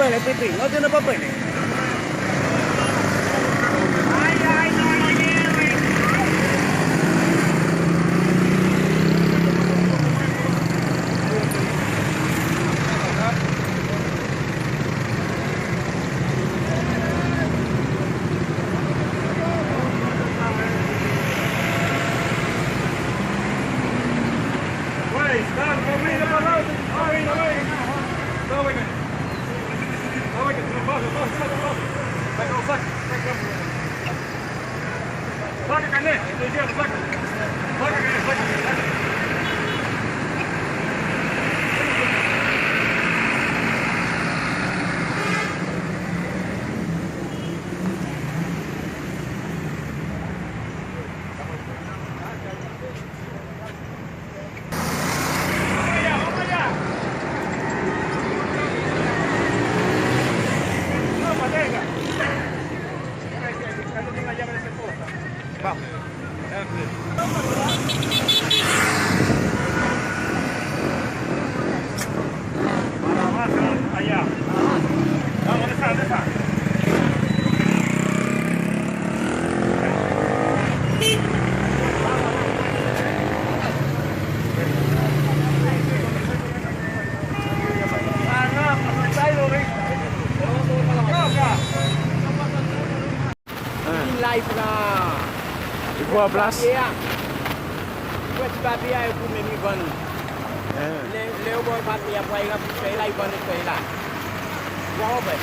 papeles, Pipi, no tiene papeles. Ay, ay, no lo lleven. Güey, están conmigo para adelante. Ay, no, güey. No, güey. No, güey, no pasa. Saca, Canet, estoy diciendo, saca. Saca, Canet, saca. Vamos allá. No, mantenga. Carlos tiene la llave de esa cosa. Vamos. Para más allá. Vamos, ¿dónde está? Live na. Iko a plas? Yeah. Wet papier eu pou meni ban. Le ou boy papier pou ay la pou fè la, y ban e fè la. Ya ou be?